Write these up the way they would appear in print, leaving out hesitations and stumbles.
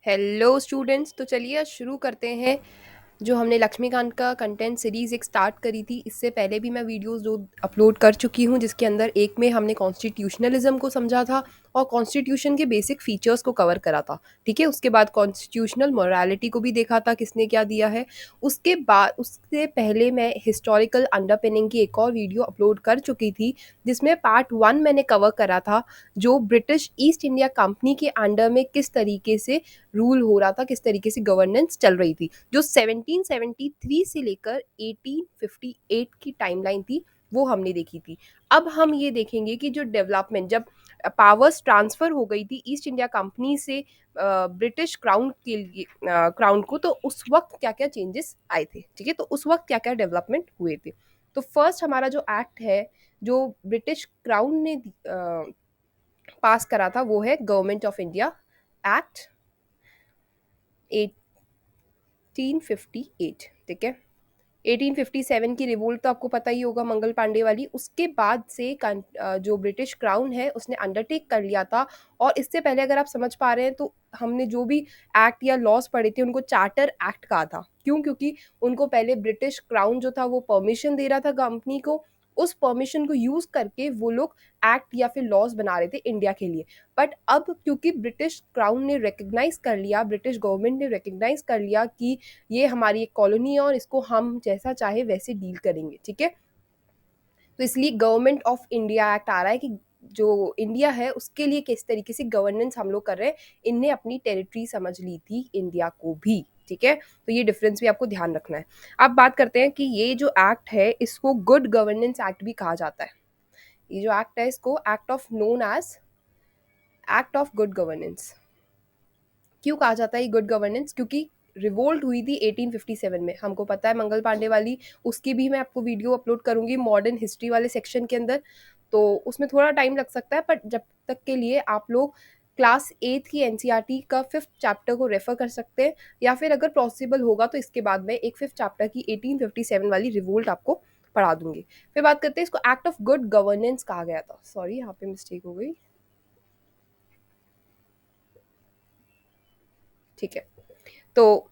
Hello students. तो चलिए आज शुरू करते हैं। जो हमने लक्ष्मीकांत का कंटेंट सीरीज़ एक स्टार्ट करी थी, इससे पहले भी मैं वीडियोस दो अपलोड कर चुकी हूँ, जिसके अंदर एक में हमने कॉन्स्टिट्यूशनलिज्म को समझा था और कॉन्स्टिट्यूशन के बेसिक फीचर्स को कवर करा था। ठीक है, उसके बाद कॉन्स्टिट्यूशनल मोरालिटी को भी देखा था, किसने क्या दिया है। उसके बाद उससे पहले मैं हिस्टोरिकल अंडरपिनिंग की एक और वीडियो अपलोड कर चुकी थी, जिसमें पार्ट 1 मैंने कवर करा था, जो ब्रिटिश ईस्ट इंडिया कंपनी के अंडर में किस तरीके से रूल हो रहा था, किस तरीके से गवर्नेंस चल रही थी। जो 1773 से लेकर 1858 की टाइमलाइन थी, वो हमने देखी थी। अब हम ये देखेंगे कि जो डेवलपमेंट, जब पावर्स ट्रांसफर हो गई थी ईस्ट इंडिया कंपनी से ब्रिटिश क्राउन के लिए, क्राउन को, तो उस वक्त क्या क्या चेंजेस आए थे। ठीक है, तो उस वक्त क्या क्या डेवलपमेंट हुए थे। तो फर्स्ट हमारा जो एक्ट है, जो ब्रिटिश क्राउन ने पास करा था, वो है गवर्नमेंट ऑफ इंडिया एक्ट 1858। ठीक है, 1857 की रिवोल्ट तो आपको पता ही होगा, मंगल पांडे वाली। उसके बाद से जो ब्रिटिश क्राउन है उसने अंडरटेक कर लिया था। और इससे पहले अगर आप समझ पा रहे हैं, तो हमने जो भी एक्ट या लॉज पढ़े थे उनको चार्टर एक्ट कहा था। क्यों? क्योंकि उनको पहले ब्रिटिश क्राउन जो था वो परमिशन दे रहा था कंपनी को। उस परमिशन को यूज करके वो लोग एक्ट या फिर लॉज बना रहे थे इंडिया के लिए। बट अब क्योंकि ब्रिटिश क्राउन ने रिकग्नाइज कर लिया, ब्रिटिश गवर्नमेंट ने रिकग्नाइज कर लिया कि ये हमारी एक कॉलोनी है और इसको हम जैसा चाहे वैसे डील करेंगे। ठीक है, तो इसलिए गवर्नमेंट ऑफ इंडिया एक्ट आ रहा है कि जो इंडिया है उसके लिए किस तरीके से गवर्नेंस हम लोग कर रहे हैं। इनने अपनी टेरिटरी समझ ली थी इंडिया को भी। ठीक है, तो ये डिफरेंस भी आपको ध्यान रखना है। अब बात करते हैं कि ये जो एक्ट है इसको गुड गवर्नेंस एक्ट भी कहा जाता है। ये जो एक्ट है इसको act of known as act of good governance. क्यों कहा जाता है ये गुड गवर्नेंस? क्योंकि रिवोल्ट हुई थी 1857 में, हमको पता है, मंगल पांडे वाली। उसकी भी मैं आपको वीडियो अपलोड करूंगी मॉडर्न हिस्ट्री वाले सेक्शन के अंदर। तो उसमें थोड़ा टाइम लग सकता है, पर जब तक के लिए आप लोग क्लास 8 की एनसीईआरटी का 5th चैप्टर को रेफर कर सकते हैं, या फिर अगर पॉसिबल होगा तो इसके बाद में एक 5th चैप्टर की 1857 वाली रिवोल्ट आपको पढ़ा दूंगी। फिर बात करते हैं, इसको एक्ट ऑफ गुड गवर्नेंस कहा गया था। सॉरी, यहाँ पे मिस्टेक हो गई। ठीक है, तो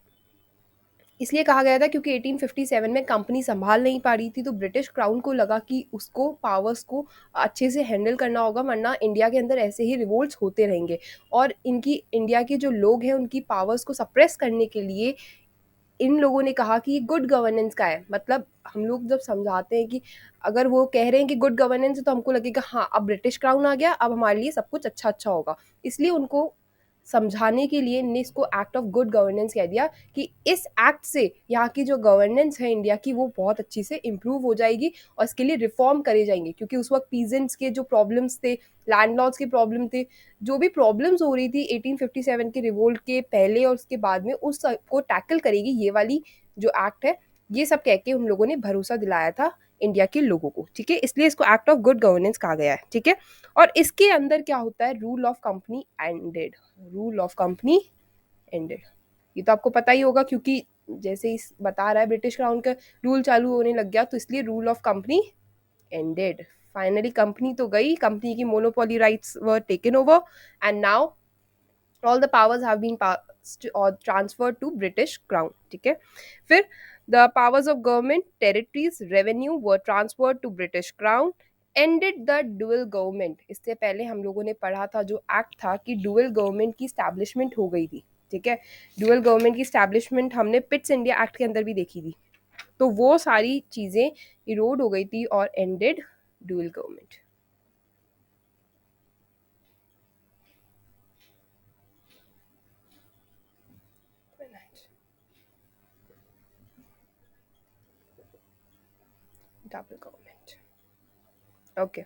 इसलिए कहा गया था क्योंकि 1857 में कंपनी संभाल नहीं पा रही थी, तो ब्रिटिश क्राउन को लगा कि उसको पावर्स को अच्छे से हैंडल करना होगा, वरना इंडिया के अंदर ऐसे ही रिवोल्ट्स होते रहेंगे। और इनकी इंडिया के जो लोग हैं उनकी पावर्स को सप्रेस करने के लिए इन लोगों ने कहा कि गुड गवर्नेंस का है। मतलब हम लोग जब समझाते हैं कि अगर वो कह रहे हैं कि गुड गवर्नेंस है, तो हमको लगेगा हाँ अब ब्रिटिश क्राउन आ गया, अब हमारे लिए सब कुछ अच्छा अच्छा होगा। इसलिए उनको समझाने के लिए ने इसको एक्ट ऑफ गुड गवर्नेंस कह दिया कि इस एक्ट से यहाँ की जो गवर्नेंस है इंडिया की, वो बहुत अच्छी से इम्प्रूव हो जाएगी और इसके लिए रिफॉर्म करे जाएंगे। क्योंकि उस वक्त पीजेंट्स के जो प्रॉब्लम्स थे, लैंडलॉर्ड्स के प्रॉब्लम थे, जो भी प्रॉब्लम्स हो रही थी 1857 के रिवोल्ट के पहले और उसके बाद में, उस सब को टैकल करेगी ये वाली जो एक्ट है। ये सब कह के उन लोगों ने भरोसा दिलाया था इंडिया के लोगों को। ठीक है, इसलिए इसको एक्ट ऑफ गुड गवर्नेंस कहा गया है। ठीक है, और इसके अंदर क्या होता है, rule of company ended. Rule of company ended, ये तो आपको पता ही होगा, क्योंकि जैसे ही बता रहा है ब्रिटिश क्राउन का रूल चालू होने लग गया, तो इसलिए rule of company ended. Finally company तो गई, कंपनी की monopoly rights were taken over, and now all the powers have been passed और ट्रांसफर्ड टू ब्रिटिश क्राउन। ठीक है, फिर the powers of government, territories, revenue were transferred to British Crown. Ended the dual government. इससे पहले हम लोगों ने पढ़ा था जो एक्ट था कि डुअल गवर्नमेंट की स्टैब्लिशमेंट हो गई थी। ठीक है, डुअल गवर्नमेंट की स्टैब्लिशमेंट हमने पिट्स इंडिया एक्ट के अंदर भी देखी थी। तो वो सारी चीजें इरोड हो गई थी और ended dual government. Double government. Okay,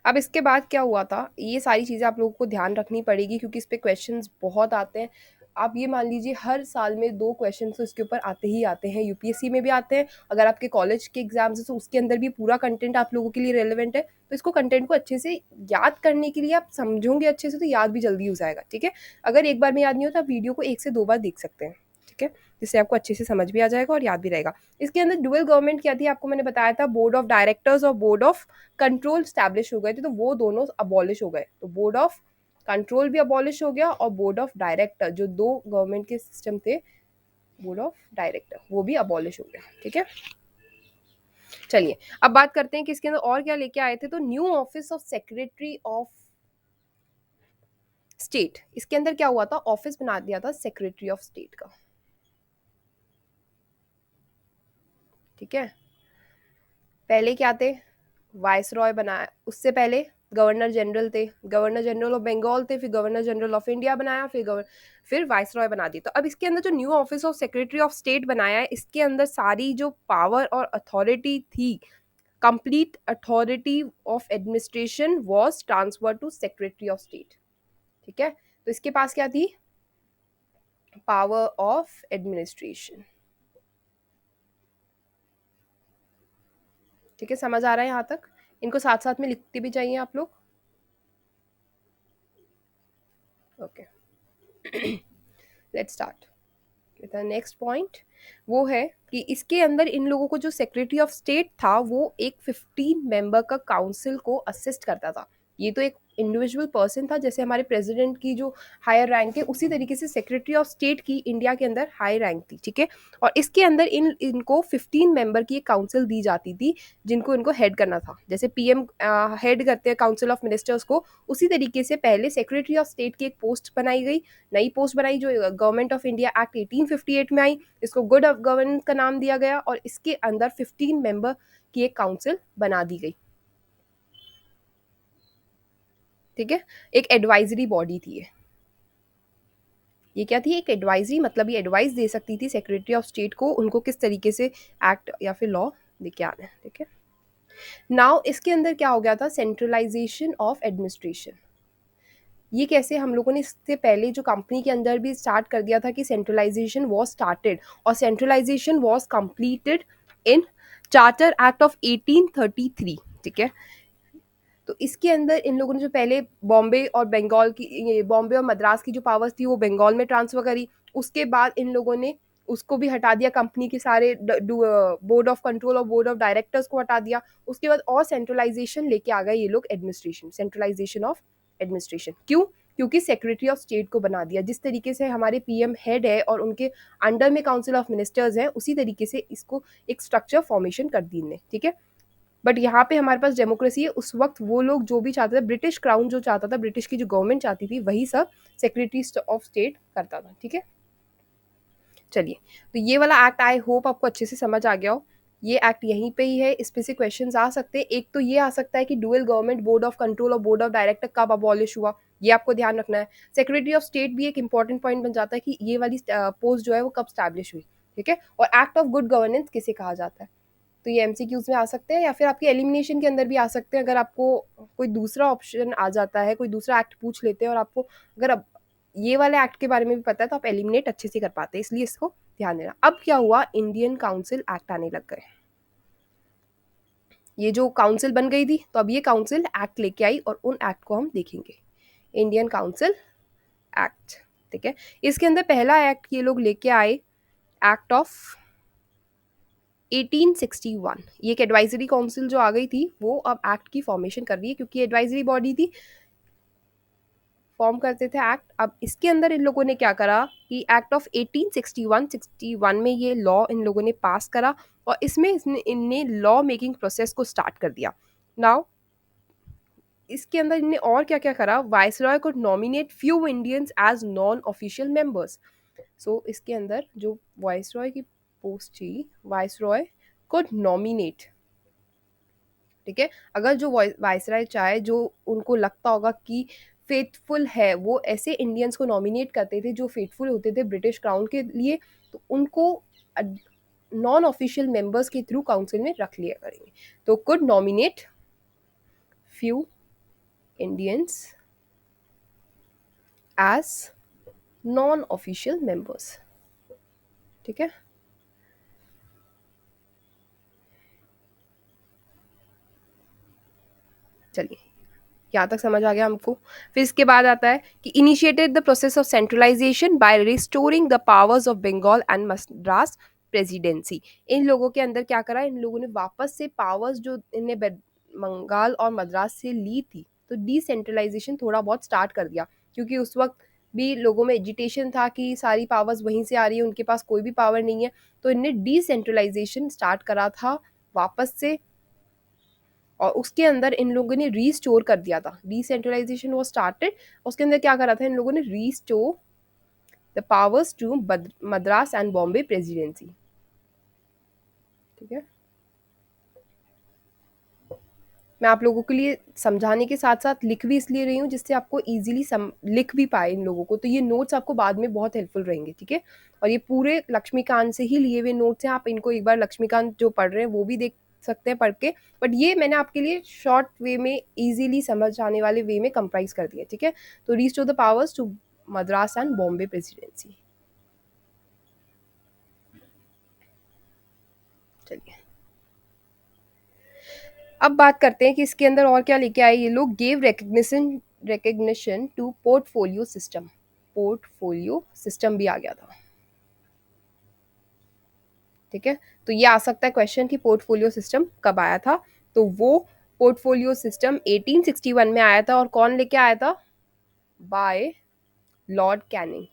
अब इसके बाद क्या हुआ था, ये सारी चीज़ें आप लोगों को ध्यान रखनी पड़ेगी, क्योंकि इस पे क्वेश्चंस बहुत आते हैं। आप ये मान लीजिए हर साल में 2 क्वेश्चन तो इसके ऊपर आते ही आते हैं, यूपीएससी में भी आते हैं। अगर आपके कॉलेज के एग्जाम्स हैं तो उसके अंदर भी पूरा कंटेंट आप लोगों के लिए रेलिवेंट है। तो इसको कंटेंट को अच्छे से याद करने के लिए आप समझोगे अच्छे से, तो याद भी जल्दी हो जाएगा। ठीक है, अगर एक बार में याद नहीं हो तो आप वीडियो को 1 से 2 बार देख सकते हैं। ठीक है, जिससे आपको अच्छे से समझ भी आ जाएगा और याद भी रहेगा। इसके अंदर डुअल गवर्नमेंट क्या थी, आपको मैंने बताया था, बोर्ड ऑफ डायरेक्टर्स और बोर्ड ऑफ कंट्रोल स्टैब्लिश हो गए थे, तो वो दोनों अबॉलिश हो गए। तो बोर्ड ऑफ कंट्रोल भी अबॉलिश हो गया और बोर्ड ऑफ डायरेक्टर, जो दो गवर्नमेंट के सिस्टम थे, बोर्ड ऑफ डायरेक्टर, वो भी अबॉलिश हो गया। ठीक है, चलिए अब बात करते हैं कि इसके अंदर और क्या लेके आए थे। तो new office of secretary of state, इसके अंदर क्या हुआ था, ऑफिस बना दिया था सेक्रेटरी ऑफ स्टेट का। ठीक है, पहले क्या थे, वाइस रॉय बनाया, उससे पहले गवर्नर जनरल थे, गवर्नर जनरल ऑफ बंगाल थे, फिर गवर्नर जनरल ऑफ इंडिया बनाया, फिर वाइस रॉय बना दी। तो अब इसके अंदर जो new office of secretary of state बनाया है, इसके अंदर सारी जो पावर और अथॉरिटी थी, complete authority of administration was transfer to secretary of state. ठीक है, तो इसके पास क्या थी, पावर ऑफ एडमिनिस्ट्रेशन। ठीक है, समझ आ रहा है यहाँ तक, इनको साथ साथ में लिखते भी चाहिए आप लोग। Okay, let's start with the next point. वो है कि इसके अंदर इन लोगों को जो सेक्रेटरी ऑफ स्टेट था, वो एक 15 मेंबर का काउंसिल को असिस्ट करता था। ये तो एक इंडिविजुअल पर्सन था, जैसे हमारे प्रेसिडेंट की जो हायर रैंक है, उसी तरीके से सेक्रेटरी ऑफ स्टेट की इंडिया के अंदर हाई रैंक थी। ठीक है, और इसके अंदर इनको 15 मेंबर की एक काउंसिल दी जाती थी, जिनको इनको हेड करना था। जैसे पीएम हेड करते हैं काउंसिल ऑफ मिनिस्टर्स को, उसी तरीके से पहले सेक्रेटरी ऑफ स्टेट की एक पोस्ट बनाई गई, नई पोस्ट बनाई, जो गवर्नमेंट ऑफ इंडिया एक्ट 1858 में आई। इसको गुड गवर्नेंस का नाम दिया गया और इसके अंदर 15 मेंबर की एक काउंसिल बना दी गई। ठीक है, एक एडवाइजरी बॉडी थी ये क्या थी, एक एडवाइजरी, मतलब ये एडवाइस दे सकती थी सेक्रेटरी ऑफ स्टेट को, उनको किस तरीके से एक्ट या फिर लॉ लेके आना है। ठीक है, नाउ इसके अंदर क्या हो गया था, सेंट्रलाइजेशन ऑफ एडमिनिस्ट्रेशन। ये कैसे, हम लोगों ने इससे पहले जो कंपनी के अंदर भी स्टार्ट कर दिया था कि सेंट्रलाइजेशन वाज स्टार्टेड और centralization was completed in charter act of 1833। ठीक है, तो इसके अंदर इन लोगों ने जो पहले बॉम्बे और बंगाल की, ये बॉम्बे और मद्रास की जो पावर्स थी वो बंगाल में ट्रांसफर करी। उसके बाद इन लोगों ने उसको भी हटा दिया, कंपनी के सारे बोर्ड ऑफ कंट्रोल और बोर्ड ऑफ डायरेक्टर्स को हटा दिया। उसके बाद और सेंट्रलाइजेशन लेके आ गए ये लोग, एडमिनिस्ट्रेशन, सेंट्रलाइजेशन ऑफ एडमिनिस्ट्रेशन। क्यों, क्योंकि सेक्रेटरी ऑफ स्टेट को बना दिया, जिस तरीके से हमारे पीएम हेड है और उनके अंडर में काउंसिल ऑफ मिनिस्टर्स हैं, उसी तरीके से इसको एक स्ट्रक्चर फॉर्मेशन कर दी इनने। ठीक है, बट यहाँ पे हमारे पास डेमोक्रेसी है, उस वक्त वो लोग जो भी चाहते थे, ब्रिटिश क्राउन जो चाहता था, ब्रिटिश की जो गवर्नमेंट चाहती थी, वही सब सेक्रेटरी ऑफ स्टेट करता था। ठीक है, चलिए, तो ये वाला एक्ट आई होप आपको अच्छे से समझ आ गया हो। ये एक्ट यहीं पे ही है, इस पे से क्वेश्चंस आ सकते हैं। एक तो ये आ सकता है कि dual government board of control और बोर्ड ऑफ डायरेक्टर कब अबॉलिश हुआ, ये आपको ध्यान रखना है। सेक्रेटरी ऑफ स्टेट भी एक इंपॉर्टेंट पॉइंट बन जाता है कि ये वाली पोस्ट जो है वो कब स्टैब्लिश हुई। ठीक है, और एक्ट ऑफ गुड गवर्नेंस किसे कहा जाता है, तो ये एमसीक्यूज में आ सकते हैं या फिर आपके एलिमिनेशन के अंदर भी आ सकते हैं। अगर आपको कोई दूसरा ऑप्शन आ जाता है, कोई दूसरा एक्ट पूछ लेते हैं और आपको अगर अब ये वाले एक्ट के बारे में भी पता है, तो आप एलिमिनेट अच्छे से कर पाते हैं, इसलिए इसको ध्यान देना। अब क्या हुआ, इंडियन काउंसिल एक्ट आने लग गए। ये जो काउंसिल बन गई थी, तो अब ये काउंसिल एक्ट लेके आई और उन एक्ट को हम देखेंगे, इंडियन काउंसिल एक्ट। ठीक है, इसके अंदर पहला एक्ट ये लोग लेके आए, एक्ट ऑफ 1861। ये एक एडवाइजरी काउंसिल जो आ गई थी, वो अब एक्ट की फॉर्मेशन कर रही है, क्योंकि एडवाइजरी बॉडी थी, फॉर्म करते थे एक्ट। अब इसके अंदर इन लोगों ने क्या करा कि एक्ट ऑफ 1861 में ये लॉ इन लोगों ने पास करा और इसमें इनने लॉ मेकिंग प्रोसेस को स्टार्ट कर दिया। नाउ इसके अंदर इनने और क्या क्या करा, वाइसरॉय को nominate few Indians as non official members. So इसके अंदर जो वाइसरॉय की पोस्ट थी, वाइसरॉय को नॉमिनेट, ठीक है, अगर जो वाइसराय चाहे, जो उनको लगता होगा कि फेथफुल है, वो ऐसे इंडियंस को नॉमिनेट करते थे जो फेथफुल होते थे ब्रिटिश क्राउन के लिए, तो उनको नॉन ऑफिशियल मेंबर्स के थ्रू काउंसिल में रख लिया करेंगे। तो could nominate few Indians as non official members. ठीक है, चलिए यहाँ तक समझ आ गया हमको। फिर इसके बाद आता है कि initiated the process of centralisation by restoring the powers of Bengal and Madras presidency. इन लोगों के अंदर क्या करा, इन लोगों ने वापस से पावर्स जो इन्हें बंगाल और मद्रास से ली थी, तो डिसेंट्रलाइजेशन थोड़ा बहुत स्टार्ट कर दिया। क्योंकि उस वक्त भी लोगों में एजिटेशन था कि सारी पावर्स वहीं से आ रही है, उनके पास कोई भी पावर नहीं है। तो इनने डिसेंट्रलाइजेशन स्टार्ट करा था वापस से, और उसके अंदर इन लोगों ने रीस्टोर कर दिया था। डिसेंट्रलाइजेशन वो स्टार्टेड, उसके अंदर क्या करा था इन लोगों ने, restore the powers to Madras and Bombay presidency. ठीक है, मैं आप लोगों के लिए समझाने के साथ साथ लिख भी इसलिए रही हूँ जिससे आपको इजीली लिख भी पाए इन लोगों को, तो ये नोट्स आपको बाद में बहुत हेल्पफुल रहेंगे। ठीक है, और ये पूरे लक्ष्मीकांत से ही लिए हुए नोट्स हैं, आप इनको एक बार लक्ष्मीकांत जो पढ़ रहे हैं वो भी देख सकते हैं पढ़ के, बट ये मैंने आपके लिए शॉर्ट वे में इजीली समझ आने वाले वे में कंप्राइज कर दिया। ठीक है, तो restore the powers to Madras and Bombay presidency. चलिए अब बात करते हैं कि इसके अंदर और क्या लेके आए ये लोग। Gave recognition to portfolio system, portfolio system भी आ गया था। ठीक है, तो ये आ सकता है क्वेश्चन कि पोर्टफोलियो सिस्टम कब आया था। तो वो पोर्टफोलियो सिस्टम 1861 में आया था, और कौन लेके आया था, by Lord Canning.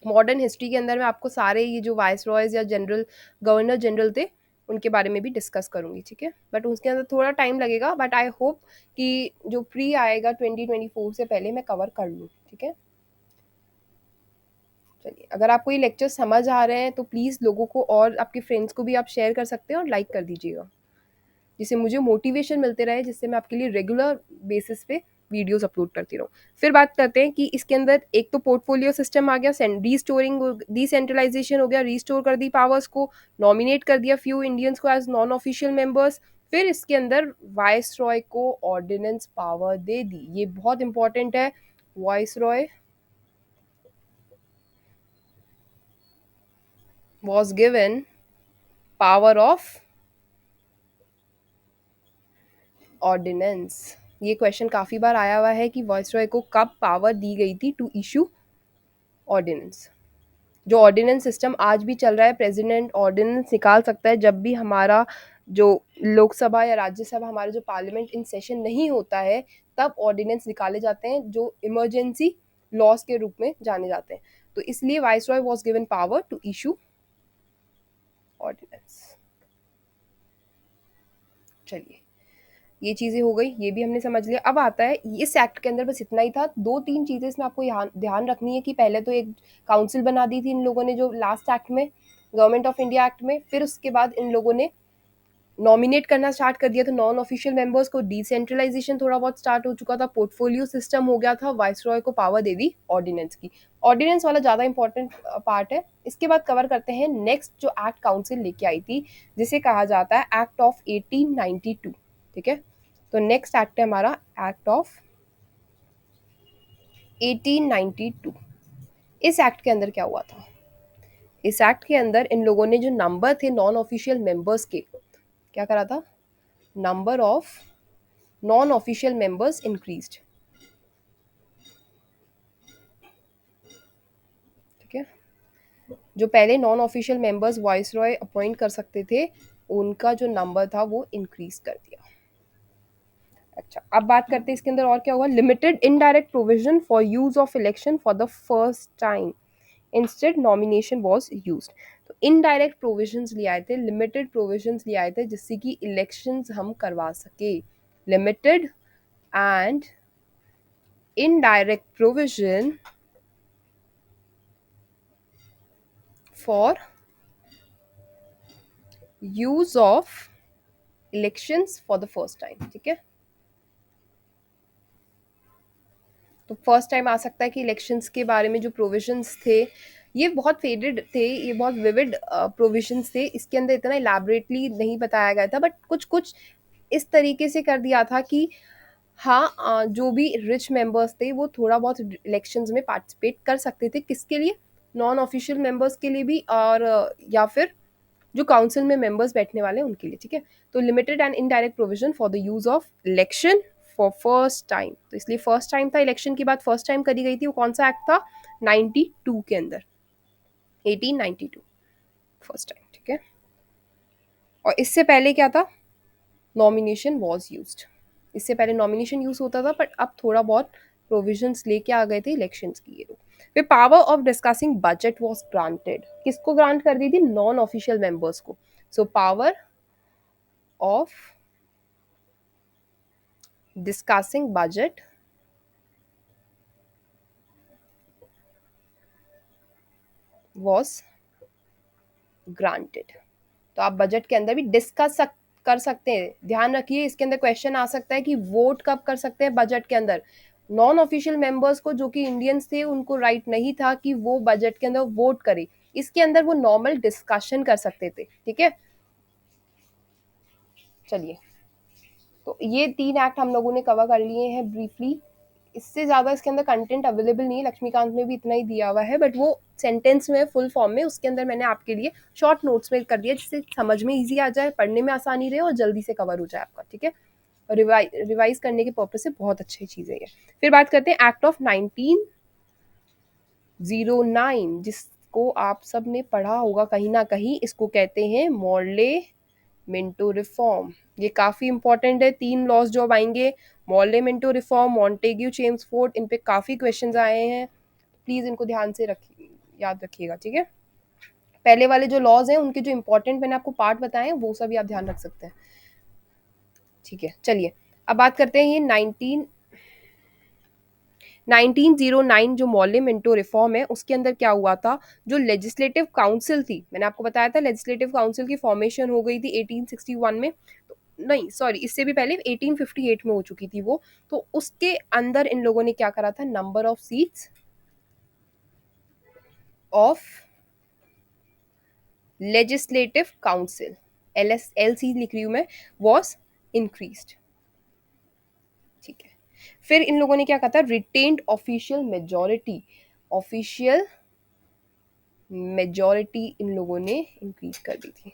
Modern history के अंदर मैं आपको सारे ये जो वाइस रॉयज या जनरल गवर्नर जनरल थे उनके बारे में भी डिस्कस करूंगी। ठीक है, बट उसके अंदर थोड़ा टाइम लगेगा, बट आई होप कि जो प्री आएगा 2024 से पहले मैं कवर कर लूँ। ठीक है, चलिए अगर आपको ये लेक्चर समझ आ रहे हैं तो प्लीज़ लोगों को और आपके फ्रेंड्स को भी आप शेयर कर सकते हैं और लाइक कर दीजिएगा, जिससे मुझे मोटिवेशन मिलते रहे, जिससे मैं आपके लिए रेगुलर बेसिस पे वीडियोस अपलोड करती रहूँ। फिर बात करते हैं कि इसके अंदर एक तो पोर्टफोलियो सिस्टम आ गया, रीस्टोरिंग डिसेंट्रलाइजेशन हो गया, रीस्टोर कर दी पावर्स को, नॉमिनेट कर दिया फ्यू इंडियंस को एज नॉन ऑफिशियल मेंबर्स। फिर इसके अंदर वाइस रॉय को ऑर्डिनेंस पावर दे दी, ये बहुत इंपॉर्टेंट है। Viceroy was given power of ordinance. ये क्वेश्चन काफी बार आया हुआ है कि वॉइसरॉय को कब पावर दी गई थी टू इशू ऑर्डिनेंस। जो ऑर्डिनेंस सिस्टम आज भी चल रहा है, प्रेसिडेंट ऑर्डिनेंस निकाल सकता है जब भी हमारा जो लोकसभा या राज्यसभा, हमारा जो पार्लियामेंट इन सेशन नहीं होता है, तब ऑर्डिनेंस निकाले जाते हैं जो इमरजेंसी लॉज के रूप में जाने जाते हैं। तो इसलिए viceroy was given power to issue ordinance. चलिए ये चीज़ें हो गई, ये भी हमने समझ लिया। अब आता है इस एक्ट के अंदर बस इतना ही था, दो तीन चीज़ें इसमें आपको ध्यान ध्यान रखनी है कि पहले तो एक काउंसिल बना दी थी इन लोगों ने जो लास्ट एक्ट में, गवर्नमेंट ऑफ इंडिया एक्ट में। फिर उसके बाद इन लोगों ने नॉमिनेट करना स्टार्ट कर दिया था नॉन ऑफिशियल मेंबर्स को, डिसेंट्रलाइजेशन थोड़ा बहुत स्टार्ट हो चुका था, पोर्टफोलियो सिस्टम हो गया था, वाइसरॉय को पावर दे दी ऑर्डिनेंस की। ऑर्डिनेंस वाला ज़्यादा इंपॉर्टेंट पार्ट है। इसके बाद कवर करते हैं नेक्स्ट जो एक्ट काउंसिल लेके आई थी, जिसे कहा जाता है एक्ट ऑफ 1892। ठीक है, तो नेक्स्ट एक्ट है हमारा एक्ट ऑफ 1892। इस एक्ट के अंदर क्या हुआ था, इस एक्ट के अंदर इन लोगों ने जो नंबर थे नॉन ऑफिशियल मेंबर्स के, क्या करा था, number of non official members increased. ठीक है, जो पहले non official members viceroy appoint कर सकते थे, उनका जो नंबर था वो इंक्रीज कर दिया। अच्छा, अब बात करते हैं इसके अंदर और क्या हुआ। Limited indirect provision for use of election for the first time, instead nomination was use. तो इनडायरेक्ट प्रोविजंस ले आए थे, लिमिटेड प्रोविजंस ले आए थे जिससे कि इलेक्शंस हम करवा सके। Limited and indirect provision for use of elections for the first time. ठीक है, तो फर्स्ट टाइम आ सकता है कि इलेक्शंस के बारे में जो प्रोविजंस थे ये बहुत फेडेड थे, ये बहुत विविड प्रोविजंस थे, इसके अंदर इतना इलाबरेटली नहीं बताया गया था, बट कुछ कुछ इस तरीके से कर दिया था कि हाँ, जो भी रिच मेंबर्स थे वो थोड़ा बहुत इलेक्शंस में पार्टिसिपेट कर सकते थे। किसके लिए, नॉन ऑफिशियल मेंबर्स के लिए भी, और या फिर जो काउंसिल में मेंबर्स बैठने वाले हैं उनके लिए। ठीक है, तो limited and indirect provision for the use of election for first time, तो इसलिए फर्स्ट टाइम था, इलेक्शन की बात फर्स्ट टाइम करी गई थी। वो कौन सा एक्ट था, 92 के अंदर, 1892 फर्स्ट टाइम। ठीक है, और इससे पहले क्या था, नॉमिनेशन वॉज यूज्ड। इससे पहले नॉमिनेशन यूज होता था, बट अब थोड़ा बहुत प्रोविजंस लेके आ गए थे इलेक्शंस की ये लोग। फिर power of discussing budget was granted, किसको ग्रांट कर दी थी? नॉन ऑफिशियल मेंबर्स को। So power of discussing budget was granted. तो आप बजट के अंदर भी कर सकते हैं। ध्यान रखिए इसके अंदर क्वेश्चन आ सकता है कि वोट कब कर सकते हैं बजट के अंदर। नॉन ऑफिशियल मेंबर्स को, जो कि इंडियंस थे, उनको राइट नहीं था कि वो बजट के अंदर वोट करे। इसके अंदर वो नॉर्मल डिस्कशन कर सकते थे। ठीक है, चलिए, तो ये 3 एक्ट हम लोगों ने कवर कर लिए हैं ब्रीफली। इससे ज़्यादा इसके अंदर कंटेंट अवेलेबल नहीं है, लक्ष्मीकांत में भी इतना ही दिया हुआ है, बट वो सेंटेंस में फुल फॉर्म में उसके अंदर मैंने आपके लिए शॉर्ट नोट्स में कर दिया, जिससे समझ में ईजी आ जाए, पढ़ने में आसानी रहे और जल्दी से कवर हो जाए आपका। ठीक है, और रिवाइज करने के पर्पज से बहुत अच्छी चीज़ है ये। फिर बात करते हैं एक्ट ऑफ 1909, जिसको आप सब ने पढ़ा होगा कहीं ना कहीं। इसको कहते हैं मॉर्ले मिंटो रिफॉर्म। ये काफ़ी इंपॉर्टेंट है। 3 लॉज जो अब आएंगे, Morley Minto reform, Montagu Chelmsford, इन पे काफ़ी क्वेश्चंस आए हैं। प्लीज़ इनको ध्यान से रखिए, याद रखिएगा। ठीक है, पहले वाले जो लॉज हैं उनके जो इंपॉर्टेंट मैंने आपको पार्ट बताए हैं वो सभी आप ध्यान रख सकते हैं। ठीक है, चलिए अब बात करते हैं ये 1909 जो मॉर्ले मिंटो रिफॉर्म है, उसके अंदर क्या हुआ था? जो लेजिस्लेटिव काउंसिल थी, मैंने आपको बताया था लेजिस्लेटिव काउंसिल की फॉर्मेशन हो गई थी 1861 में। तो नहीं, सॉरी, इससे भी पहले 1858 में हो चुकी थी वो। तो उसके अंदर इन लोगों ने क्या करा था? Number of seats of legislative council, LSLC लिख रही हूं मैं, वॉज इंक्रीज्ड। ठीक है, फिर इन लोगों ने क्या कहा था? Retained official majority, official majority in लोगों ने इंक्रीज कर दी थी।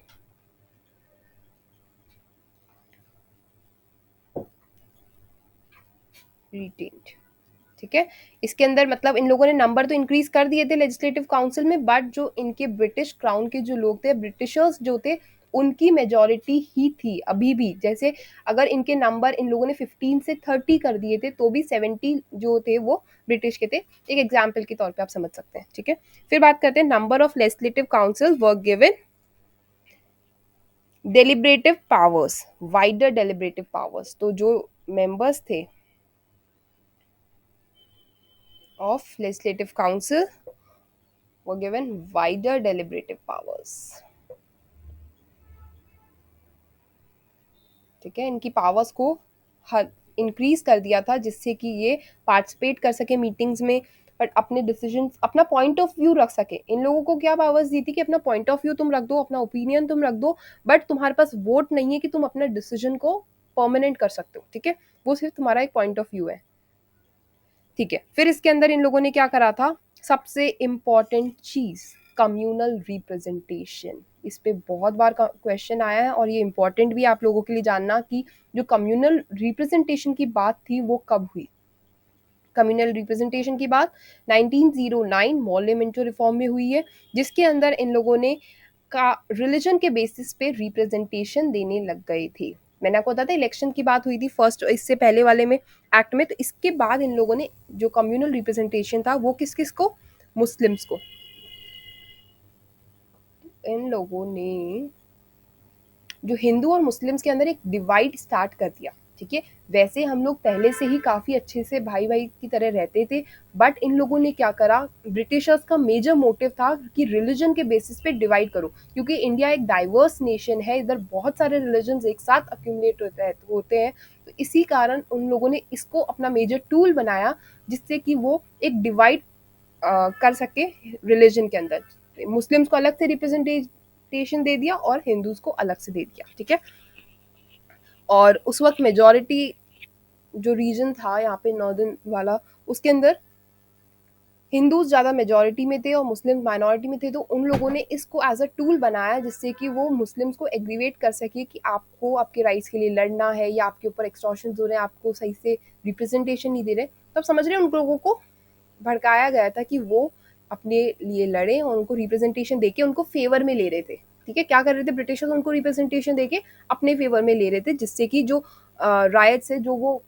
रिटेन्ड, ठीक है। इसके अंदर मतलब इन लोगों ने नंबर तो इंक्रीज कर दिए थे लेजिस्लेटिव काउंसिल में, बट जो इनके ब्रिटिश क्राउन के जो लोग थे, ब्रिटिशर्स जो थे, उनकी मेजोरिटी ही थी अभी भी। जैसे अगर इनके नंबर इन लोगों ने 15 से 30 कर दिए थे, तो भी 70 जो थे वो ब्रिटिश के थे। एक एग्जाम्पल के तौर पे आप समझ सकते हैं। ठीक है, फिर बात करते हैं number of legislative council were given deliberative powers, wider deliberative powers. तो जो मेंबर्स थे of legislative council were given wider deliberative powers। ठीक है, इनकी पावर्स को इंक्रीज कर दिया था, जिससे कि ये पार्टिसिपेट कर सके मीटिंग्स में, बट अपने डिसीजन, अपना पॉइंट ऑफ व्यू रख सके। इन लोगों को क्या पावर्स दी थी कि अपना पॉइंट ऑफ व्यू तुम रख दो, अपना ओपिनियन तुम रख दो, बट तुम्हारे पास वोट नहीं है कि तुम अपने डिसीजन को परमानेंट कर सकते हो। ठीक है, वो सिर्फ तुम्हारा एक पॉइंट ऑफ व्यू है। ठीक है, फिर इसके अंदर इन लोगों ने क्या करा था? सबसे इंपॉर्टेंट चीज, कम्युनल रिप्रेजेंटेशन। इस पे बहुत बार क्वेश्चन आया है और ये इंपॉर्टेंट भी आप लोगों के लिए जानना कि जो कम्युनल रिप्रेजेंटेशन की बात थी वो कब हुई। कम्युनल रिप्रेजेंटेशन की बात 1909 मॉर्ले मिंटो रिफॉर्म में हुई है, जिसके अंदर इन लोगों ने का रिलीजन के बेसिस पे रिप्रेजेंटेशन देने लग गए थे। मैंने आपको बताया था इलेक्शन की बात हुई थी फर्स्ट, इससे पहले वाले में एक्ट में। तो इसके बाद इन लोगों ने जो कम्युनल रिप्रेजेंटेशन था वो किस किस को? मुस्लिम्स को। इन लोगों ने जो हिंदू और मुस्लिम्स के अंदर एक डिवाइड स्टार्ट कर दिया। ठीक है, वैसे हम लोग पहले से ही काफी अच्छे से भाई भाई की तरह रहते थे, बट इन लोगों ने क्या करा? ब्रिटिशर्स का मेजर मोटिव था कि रिलीजन के बेसिस पे डिवाइड करो, क्योंकि इंडिया एक डाइवर्स नेशन है, इधर बहुत सारे रिलीजन एक साथ अक्यूमुलेट होते हैं। तो इसी कारण उन लोगों ने इसको अपना मेजर टूल बनाया, जिससे कि वो एक डिवाइड कर सके रिलीजन के अंदर। मुस्लिम्स को अलग से रिप्रेजेंटेशन दे दिया और हिंदूज को अलग से दे दिया। ठीक है, और उस वक्त मेजॉरिटी जो रीजन था यहाँ पे नॉर्दर्न वाला, उसके अंदर हिंदूज ज़्यादा मेजॉरिटी में थे और मुस्लिम माइनॉरिटी में थे। तो उन लोगों ने इसको एज अ टूल बनाया, जिससे कि वो मुस्लिम्स को एग्रीवेट कर सके कि आपको आपके राइट्स के लिए लड़ना है, या आपके ऊपर एक्सटॉर्शन हो रहे हैं, आपको सही से रिप्रेजेंटेशन नहीं दे रहे। तब समझ रहे हैं, उन लोगों को भड़काया गया था कि वो अपने लिए लड़े और उनको रिप्रेजेंटेशन देके उनको फेवर में ले रहे थे। ठीक है, क्या कर रहे थे ब्रिटिशर्स? उनको रिप्रेजेंटेशन देके अपने फेवर में ले रहे थे, जिससे कि जो रायट्स है, जो वो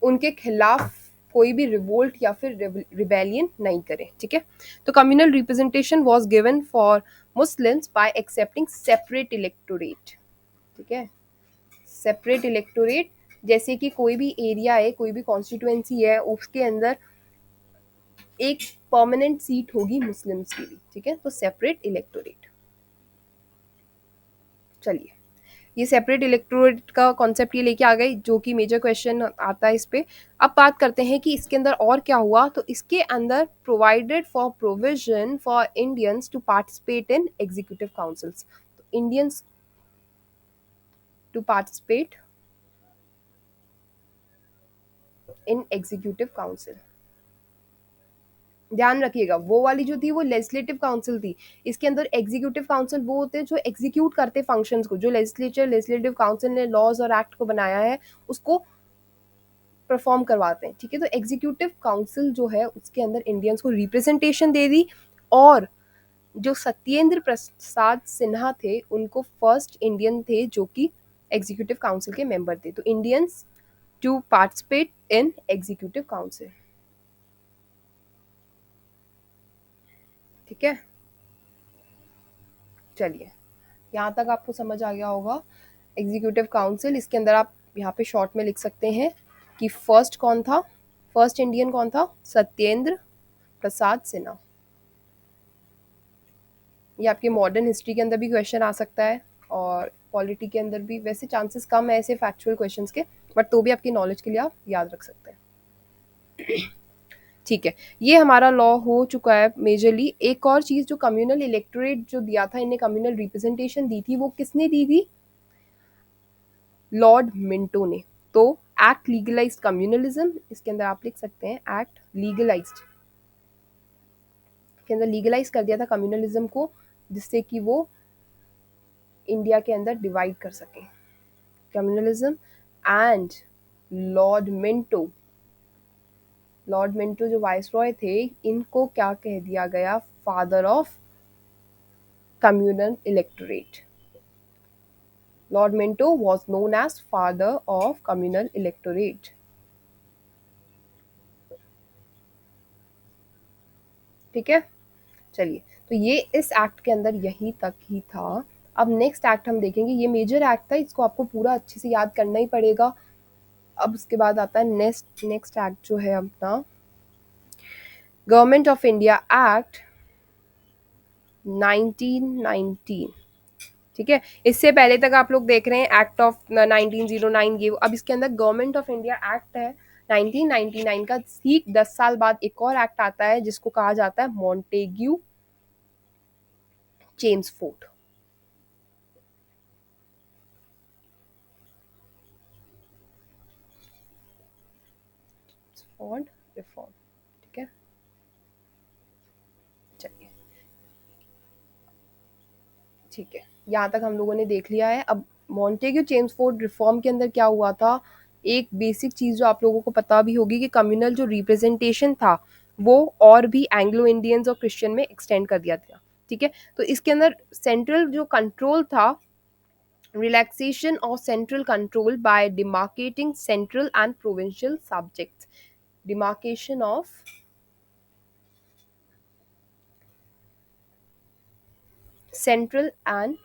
उनके खिलाफ कोई भी रिवोल्ट या फिर रिबेलियन नहीं करे, ठीक है। तो communal representation was given for Muslims bye accepting separate electorate, ठीक है, सेपरेट इलेक्टोरेट, जैसे कि कोई भी एरिया है, कोई भी कॉन्स्टिट्यूएंसी है, उसके अंदर एक परमानेंट सीट होगी मुस्लिम्स की भी, ठीक है, तो सेपरेट इलेक्टोरेट। चलिए, ये सेपरेट इलेक्टोरेट का कॉन्सेप्ट ये लेके आ गई, जो कि मेजर क्वेश्चन आता है इस पे। अब बात करते हैं कि इसके अंदर और क्या हुआ। तो इसके अंदर provided for provision for Indians to participate in executive councils, तो Indians to participate in executive council. ध्यान रखिएगा, वो वाली जो थी वो लेजिस्लेटिव काउंसिल थी, इसके अंदर एग्जीक्यूटिव काउंसिल वो होते हैं जो एग्जीक्यूट करते फंक्शंस को, जो लेजिस्लेटिव काउंसिल ने लॉज और एक्ट को बनाया है उसको परफॉर्म करवाते हैं, ठीक है। तो एग्जीक्यूटिव काउंसिल जो है उसके अंदर इंडियंस को रिप्रेजेंटेशन दे दी, और जो सत्येंद्र प्रसाद सिन्हा थे उनको फर्स्ट इंडियन थे जो कि एग्जीक्यूटिव काउंसिल के मेंबर थे। तो Indians to participate in executive council, ठीक है। चलिए, यहाँ तक आपको समझ आ गया होगा एग्जीक्यूटिव काउंसिल। इसके अंदर आप यहाँ पे शॉर्ट में लिख सकते हैं कि फर्स्ट कौन था, फर्स्ट इंडियन कौन था, सत्येंद्र प्रसाद सिन्हा। ये आपके मॉडर्न हिस्ट्री के अंदर भी क्वेश्चन आ सकता है, और पॉलिटी के अंदर भी, वैसे चांसेस कम है ऐसे फैक्चुअल क्वेश्चंस के, बट तो भी आपकी नॉलेज के लिए आप याद रख सकते हैं, ठीक है। ये हमारा लॉ हो चुका है मेजरली। एक और चीज, जो कम्युनल इलेक्टोरेट जो दिया था इन्हें, कम्युनल रिप्रेजेंटेशन दी थी, वो किसने दी थी, लॉर्ड मिंटो ने। तो एक्ट लीगलाइज्ड कम्युनलिज्म, इसके अंदर आप लिख सकते हैं एक्ट लीगलाइज्ड, के अंदर लीगलाइज कर दिया था कम्युनलिज्म को, जिससे कि वो इंडिया के अंदर डिवाइड कर सके, communalism. And Lord Minto, Lord Minto जो वाइसरॉय थे, इनको क्या कह दिया गया, father of communal electorate. Lord Minto was known as father of communal electorate, ठीक है। चलिए, तो ये इस एक्ट के अंदर यही तक ही था। अब नेक्स्ट एक्ट हम देखेंगे, ये मेजर एक्ट था, इसको आपको पूरा अच्छे से याद करना ही पड़ेगा। अब उसके बाद आता है नेक्स्ट एक्ट जो है अपना गवर्नमेंट ऑफ इंडिया एक्ट 1919, ठीक है। इससे पहले तक आप लोग देख रहे हैं एक्ट ऑफ 1909 ये, अब इसके अंदर गवर्नमेंट ऑफ इंडिया एक्ट है 1999 का। ठीक 10 साल बाद एक और एक्ट आता है जिसको कहा जाता है मॉन्टेग्यू चेम्सफोर्ड, फॉर्ड रिफॉर्म, ठीक है। चलिए, ठीक है, यहाँ तक हम लोगों ने देख लिया है। अब मॉन्टेग्यू चेम्सफोर्ड रिफॉर्म के अंदर क्या हुआ था, एक बेसिक चीज जो आप लोगों को पता भी होगी कि कम्युनल जो रिप्रेजेंटेशन था वो और भी एंग्लो इंडियंस और क्रिश्चियन में एक्सटेंड कर दिया था, ठीक है। तो इसके अंदर सेंट्रल जो कंट्रोल था, relaxation of central control by demarcating central and provincial subjects, demarcation of central and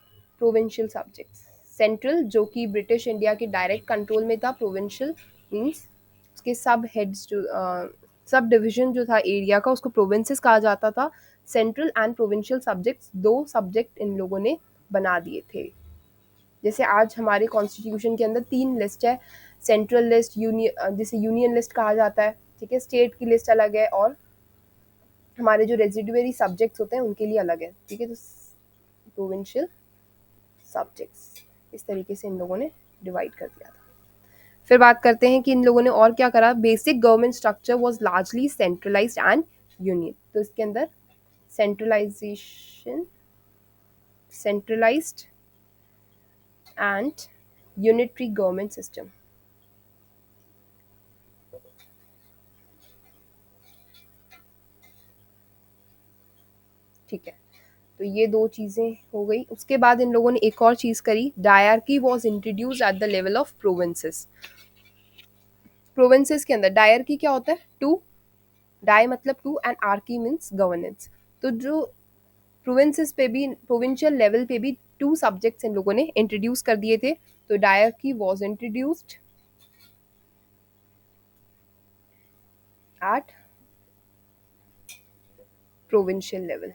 provincial subjects. Central जो कि ब्रिटिश इंडिया के डायरेक्ट कंट्रोल में था, प्रोविंशियल मींस उसके सब हेड्स जो सब डिवीजन जो था एरिया का, उसको प्रोविंसेस कहा जाता था। सेंट्रल एंड प्रोविंशियल सब्जेक्ट्स, दो सब्जेक्ट इन लोगों ने बना दिए थे। जैसे आज हमारे कॉन्स्टिट्यूशन के अंदर 3 लिस्ट है, सेंट्रल लिस्ट, यूनियन, जिसे यूनियन लिस्ट कहा जाता है, ठीक है, स्टेट की लिस्ट अलग है, और हमारे जो रेजिडुअरी सब्जेक्ट्स होते हैं उनके लिए अलग है, ठीक है। तो प्रोविंशियल सब्जेक्ट्स, इस तरीके से इन लोगों ने डिवाइड कर दिया था। फिर बात करते हैं कि इन लोगों ने और क्या करा। Basic government structure was largely centralized and union, तो इसके अंदर centralization, centralized and unitary government system, ठीक है। तो ये दो चीजें हो गई। उसके बाद इन लोगों ने एक और चीज करी, dyarchy was introduced at the level of provinces. Provinces के अंदर डायरकी क्या होता है, टू, डाई मतलब two and archy means governance. तो जो प्रोविंसेस पे भी, प्रोविंशियल लेवल पे भी टू सब्जेक्ट्स इन लोगों ने इंट्रोड्यूस कर दिए थे। तो dyarchy was introduced at provincial level.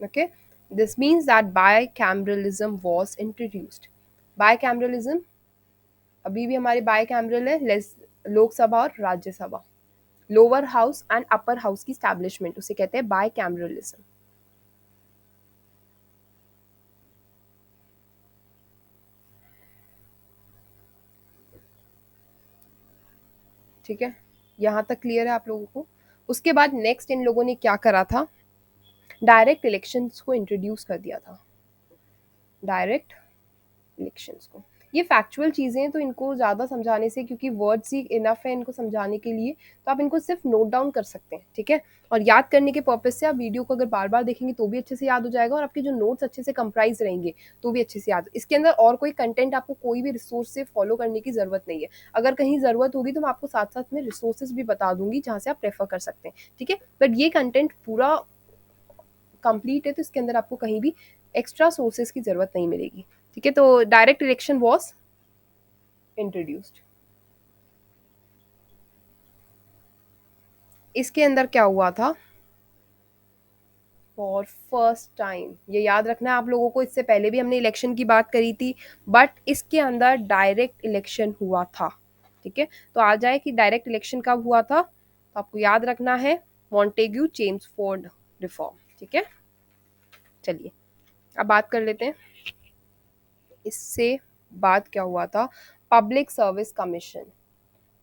Okay, this means that bicameralism was introduced. Bicameralism अभी भी हमारे बायकैमरल है, लोकसभा और Rajya Sabha, lower house and upper house की स्टैब्लिशमेंट, उसे कहते हैं बायकैमरलिज्म। ठीक है, यहाँ तक क्लियर है आप लोगों को। उसके बाद नेक्स्ट इन लोगों ने क्या करा था, डायरेक्ट इलेक्शंस को इंट्रोड्यूस कर दिया था, डायरेक्ट इलेक्शंस को। ये फैक्चुअल चीज़ें हैं तो इनको ज़्यादा समझाने से, क्योंकि वर्ड्स ही इनफ है इनको समझाने के लिए, तो आप इनको सिर्फ नोट डाउन कर सकते हैं, ठीक है। और याद करने के पर्पज से आप वीडियो को अगर बार बार देखेंगे तो भी अच्छे से याद हो जाएगा, और आपके जो नोट्स अच्छे से कंप्राइज रहेंगे तो भी अच्छे से याद। इसके अंदर और कोई कंटेंट आपको कोई भी रिसोर्स से फॉलो करने की ज़रूरत नहीं है। अगर कहीं ज़रूरत होगी तो मैं आपको साथ साथ में रिसोर्सेज भी बता दूंगी जहाँ से आप प्रेफर कर सकते हैं, ठीक है। बट ये कंटेंट पूरा कंप्लीट है तो इसके अंदर आपको कहीं भी एक्स्ट्रा सोर्सेज की ज़रूरत नहीं मिलेगी, ठीक है। तो डायरेक्ट इलेक्शन वॉज इंट्रोड्यूस्ड। इसके अंदर क्या हुआ था, फॉर फर्स्ट टाइम, ये याद रखना है आप लोगों को, इससे पहले भी हमने इलेक्शन की बात करी थी, बट इसके अंदर डायरेक्ट इलेक्शन हुआ था, ठीक है। तो आ जाए कि डायरेक्ट इलेक्शन कब हुआ था, तो आपको याद रखना है मॉन्टेग्यू चेम्सफोर्ड रिफॉर्म, ठीक है। चलिए अब बात कर लेते हैं, इससे बाद क्या हुआ था, public service commission.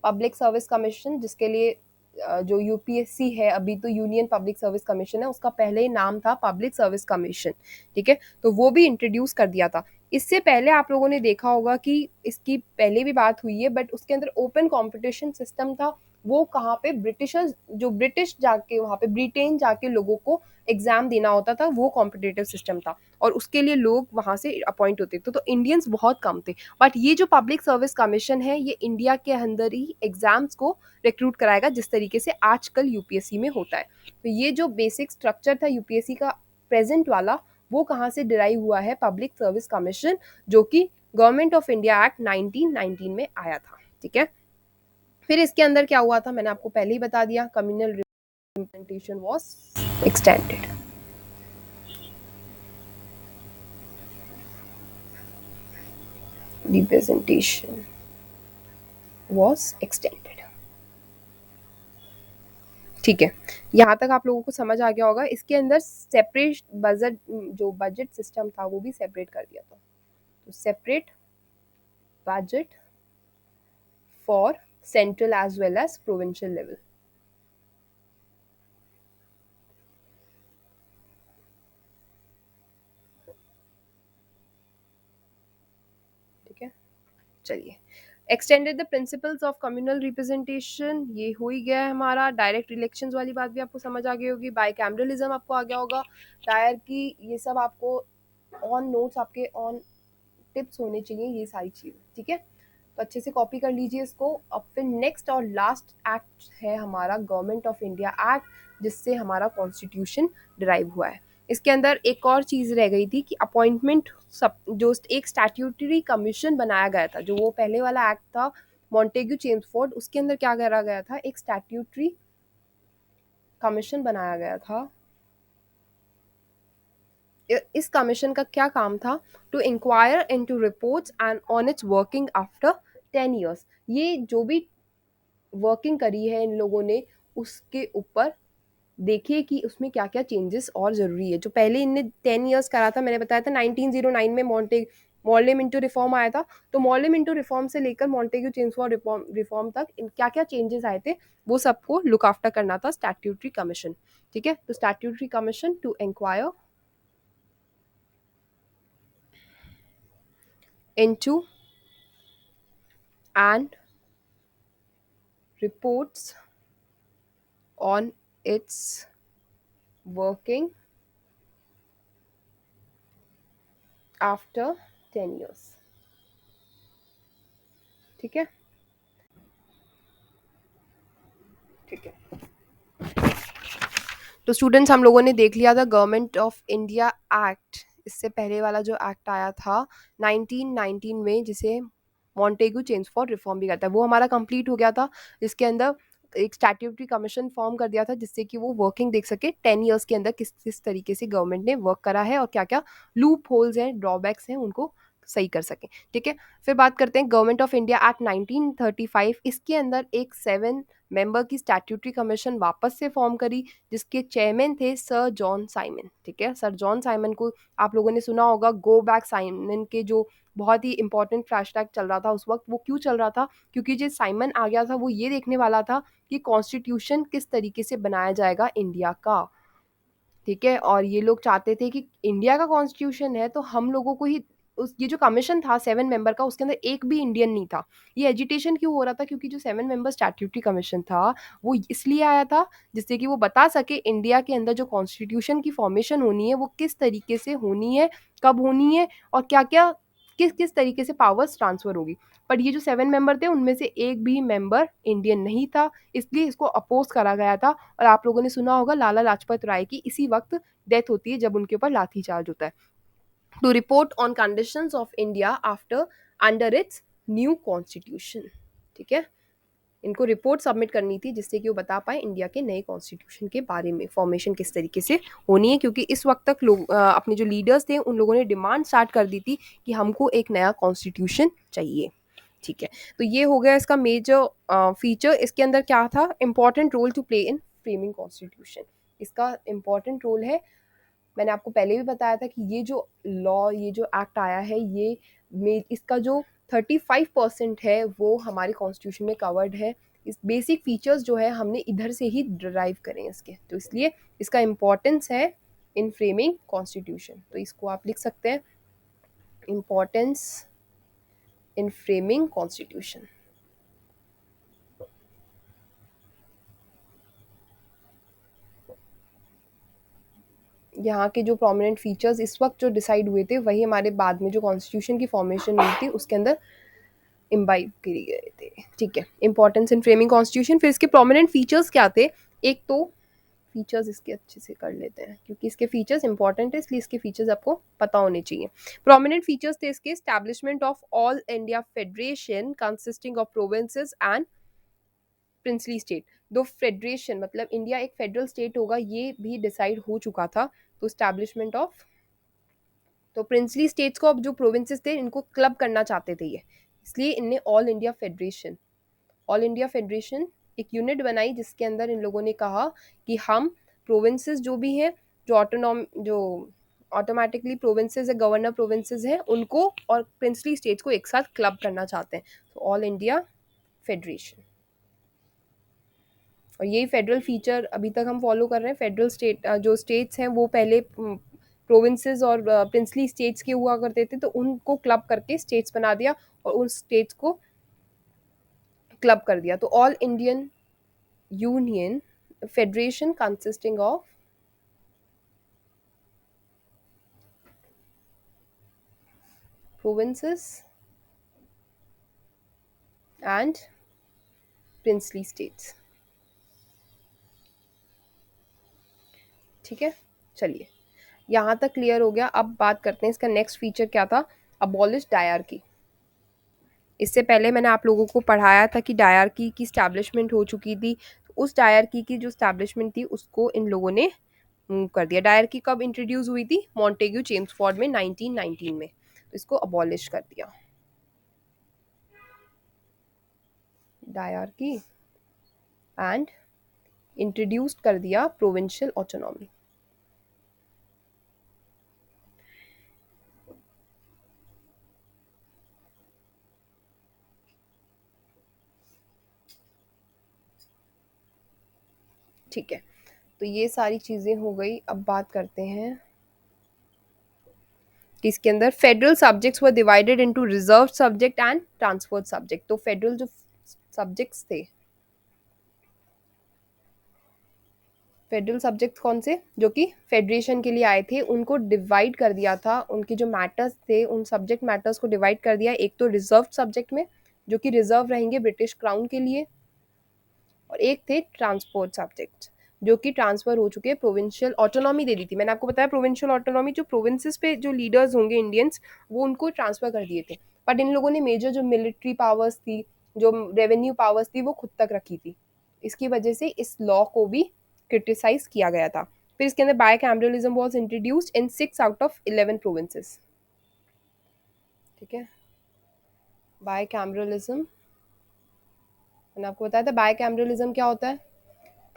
Public service commission जिसके लिए जो यूपीएससी है अभी तो यूनियन पब्लिक सर्विस कमीशन है, उसका पहले ही नाम था पब्लिक सर्विस कमीशन, ठीक है। तो वो भी इंट्रोड्यूस कर दिया था। इससे पहले आप लोगों ने देखा होगा कि इसकी पहले भी बात हुई है, बट उसके अंदर ओपन कंपटीशन सिस्टम था। वो कहाँ पे, ब्रिटिशर्स, जो ब्रिटिश जाके वहाँ पे ब्रिटेन जाके लोगों को एग्जाम देना होता था, वो कॉम्पिटेटिव सिस्टम था, और उसके लिए लोग वहाँ से अपॉइंट होते थे, तो इंडियंस बहुत कम थे। बट ये जो पब्लिक सर्विस कमीशन है ये इंडिया के अंदर ही एग्जाम्स को रिक्रूट कराएगा, जिस तरीके से आजकल यूपीएससी में होता है। तो ये जो बेसिक स्ट्रक्चर था यूपीएससी का प्रेजेंट वाला, वो कहाँ से डिराइव हुआ है, पब्लिक सर्विस कमीशन, जो कि गवर्नमेंट ऑफ इंडिया एक्ट 1919 में आया था, ठीक है। फिर इसके अंदर क्या हुआ था, मैंने आपको पहले ही बता दिया, communal representation was extended. Representation was extended, ठीक है। यहाँ तक आप लोगों को समझ आ गया होगा। इसके अंदर सेपरेट बजट, जो बजट सिस्टम था वो भी सेपरेट कर दिया था, तो separate budget for central as well as provincial level, ठीक है। चलिए, extended the principles of communal representation, ये हो ही गया है हमारा। डायरेक्ट इलेक्शंस वाली बात भी आपको समझ आ गई होगी, बाइकैमरलिज्म आपको आ गया होगा, डायर की, ये सब आपको ऑन नोट्स, आपके ऑन टिप्स होने चाहिए ये सारी चीज़ें, ठीक है। तो अच्छे से कॉपी कर लीजिए इसको। अब फिर नेक्स्ट और लास्ट एक्ट है हमारा गवर्नमेंट ऑफ इंडिया एक्ट, जिससे हमारा कॉन्स्टिट्यूशन डिराइव हुआ है। इसके अंदर एक और चीज़ रह गई थी कि अपॉइंटमेंट, सब जो एक स्टैट्यूटरी कमीशन बनाया गया था, जो वो पहले वाला एक्ट था मॉन्टेग्यू चेम्सफोर्ड, उसके अंदर क्या करा गया था, एक स्टैट्यूटरी कमीशन बनाया गया था। इस कमीशन का क्या काम था, to inquire into reports and on its working after 10 years। ये जो भी वर्किंग करी है इन लोगों ने, उसके ऊपर देखिए कि उसमें क्या क्या चेंजेस और ज़रूरी है। जो पहले इनने 10 years करा था, मैंने बताया था 1909 में मॉर्ले मिंटो रिफॉर्म आया था, तो मॉर्ले मिंटो रिफॉर्म से लेकर मॉन्टेग्यू चेम्सफोर्ड रिफॉर्म तक क्या क्या चेंजेस आए थे, वो सबको लुक आफ्टर करना था स्टैट्यूटरी कमीशन, ठीक है। तो statutory commission to inquire into and reports on its working after 10 years। ठीक है, ठीक है। तो स्टूडेंट्स हम लोगों ने देख लिया था गवर्नमेंट ऑफ इंडिया एक्ट। इससे पहले वाला जो एक्ट आया था 1919 में, जिसे मॉन्टेगू चेम्सफोर्ड रिफॉर्म भी कहता है, वो हमारा कंप्लीट हो गया था। जिसके अंदर एक स्टैट्यूटरी कमीशन फॉर्म कर दिया था, जिससे कि वो वर्किंग देख सके 10 ईयर्स के अंदर किस किस तरीके से गवर्नमेंट ने वर्क करा है और क्या क्या लूप होल्स हैं, ड्रॉबैक्स हैं, उनको सही कर सके। ठीक है, फिर बात करते हैं गवर्नमेंट ऑफ इंडिया एक्ट 1935। इसके अंदर एक 7 मेंबर की स्टैट्यूटरी कमीशन वापस से फॉर्म करी, जिसके चेयरमैन थे सर जॉन साइमन। ठीक है, सर जॉन साइमन को आप लोगों ने सुना होगा, गो बैक साइमन के जो बहुत ही इंपॉर्टेंट फ्लैशबैक चल रहा था उस वक्त। वो क्यों चल रहा था? क्योंकि जो साइमन आ गया था वो ये देखने वाला था कि कॉन्स्टिट्यूशन किस तरीके से बनाया जाएगा इंडिया का। ठीक है, और ये लोग चाहते थे कि इंडिया का कॉन्स्टिट्यूशन है तो हम लोगों को ही उस, ये जो कमीशन था 7 मेंबर का, उसके अंदर एक भी इंडियन नहीं था। ये एजिटेशन क्यों हो रहा था? क्योंकि जो 7 मेंबर स्टैट्यूटरी कमीशन था वो इसलिए आया था जिससे कि वो बता सके इंडिया के अंदर जो कॉन्स्टिट्यूशन की फॉर्मेशन होनी है वो किस तरीके से होनी है, कब होनी है, और क्या क्या किस किस तरीके से पावर्स ट्रांसफर होगी। पर ये जो 7 मेंबर थे उनमें से एक भी मेंबर इंडियन नहीं था, इसलिए इसको अपोज करा गया था। और आप लोगों ने सुना होगा लाला लाजपत राय की इसी वक्त डेथ होती है जब उनके ऊपर लाठी चार्ज होता है। To report on conditions of India after under its new constitution. ठीक है, इनको रिपोर्ट सबमिट करनी थी जिससे कि वो बता पाए इंडिया के नए कॉन्स्टिट्यूशन के बारे में, फॉर्मेशन किस तरीके से होनी है। क्योंकि इस वक्त तक लोग अपने जो लीडर्स थे उन लोगों ने डिमांड स्टार्ट कर दी थी कि हमको एक नया कॉन्स्टिट्यूशन चाहिए। ठीक है, तो ये हो गया इसका मेजर फीचर। इसके अंदर क्या था? Important role to play in framing constitution. इसका इंपॉर्टेंट रोल है, मैंने आपको पहले भी बताया था कि ये जो लॉ, ये जो एक्ट आया है, ये इसका जो 35% है वो हमारे कॉन्स्टिट्यूशन में कवर्ड है। इस बेसिक फीचर्स जो है हमने इधर से ही डिराइव करें इसके, तो इसलिए इसका इम्पोर्टेंस है इन फ्रेमिंग कॉन्स्टिट्यूशन। तो इसको आप लिख सकते हैं, इम्पोर्टेंस इन फ्रेमिंग कॉन्स्टिट्यूशन। यहाँ के जो प्रोमिनेंट फीचर्स इस वक्त जो डिसाइड हुए थे वही हमारे बाद में जो कॉन्स्टिट्यूशन की फॉर्मेशन हुई थी उसके अंदर इम्बाइब किए गए थे। ठीक है, इंपॉर्टेंस इन फ्रेमिंग कॉन्स्टिट्यूशन। फिर इसके प्रोमिनेंट फीचर्स क्या थे? एक तो फीचर्स इसके अच्छे से कर लेते हैं क्योंकि इसके फीचर्स इंपॉर्टेंट है, इसलिए इसके फीचर्स आपको पता होने चाहिए। प्रोमिनेंट फीचर्स थे इसके, establishment of all India federation consisting of provinces and princely state. दो फेडरेशन मतलब इंडिया एक फेडरल स्टेट होगा, ये भी डिसाइड हो चुका था। तो स्टैब्लिशमेंट ऑफ, तो प्रिंसली स्टेट्स को, अब जो प्रोविंसेस थे इनको क्लब करना चाहते थे ये, इसलिए इनने all India federation, all India federation एक यूनिट बनाई जिसके अंदर इन लोगों ने कहा कि हम प्रोविंसेस जो भी हैं, जो ऑटोनॉम, जो ऑटोमेटिकली प्रोविंसेस है, गवर्नर प्रोविंसेस हैं, उनको और प्रिंसली स्टेट्स को एक साथ क्लब करना चाहते हैं। तो ऑल इंडिया फेडरेशन, और यही फेडरल फीचर अभी तक हम फॉलो कर रहे हैं। फेडरल स्टेट जो स्टेट्स हैं वो पहले प्रोविंसेस और प्रिंसली स्टेट्स के हुआ करते थे, तो उनको क्लब करके स्टेट्स बना दिया और उन स्टेट्स को क्लब कर दिया। तो all Indian union federation consisting of provinces and princely states. ठीक है, चलिए यहाँ तक क्लियर हो गया। अब बात करते हैं इसका नेक्स्ट फीचर क्या था, अबॉलिश डायरकी। इससे पहले मैंने आप लोगों को पढ़ाया था कि डायरकी की स्टैब्लिशमेंट हो चुकी थी। उस डायरकी की जो स्टैब्लिशमेंट थी उसको इन लोगों ने कर दिया। डायरकी कब इंट्रोड्यूस हुई थी? मॉन्टेग्यू चेम्सफोर्ड में 1919 में। तो इसको अबॉलिश कर दिया डायरकी एंड इंट्रोड्यूस कर दिया प्रोविंशियल ऑटोनॉमी। ठीक है, तो ये सारी चीज़ें हो गई। अब बात करते हैं कि इसके अंदर federal subjects were divided into reserve subject and transferred subject. तो फेडरल जो सब्जेक्ट्स थे, फेडरल सब्जेक्ट्स कौन से, जो कि फेडरेशन के लिए आए थे, उनको डिवाइड कर दिया था, उनके जो मैटर्स थे उन सब्जेक्ट मैटर्स को डिवाइड कर दिया, एक तो रिजर्व सब्जेक्ट में जो कि रिजर्व रहेंगे ब्रिटिश क्राउन के लिए, और एक थे ट्रांसपोर्ट सब्जेक्ट जो कि ट्रांसफर हो चुके, प्रोविंशियल ऑटोनॉमी दे दी थी, मैंने आपको बताया प्रोविंशियल ऑटोनॉमी, जो प्रोविंसेस पे जो लीडर्स होंगे इंडियंस वो उनको ट्रांसफर कर दिए थे, बट इन लोगों ने मेजर जो मिलिट्री पावर्स थी, जो रेवेन्यू पावर्स थी वो खुद तक रखी थी, इसकी वजह से इस लॉ को भी क्रिटिसाइज किया गया था। फिर इसके अंदर bicameralism was introduced in 6 out of 11 provinces. ठीक है, बायकैमरलिज्म मैंने आपको बताया था, बायकैमरलिज्म क्या होता है,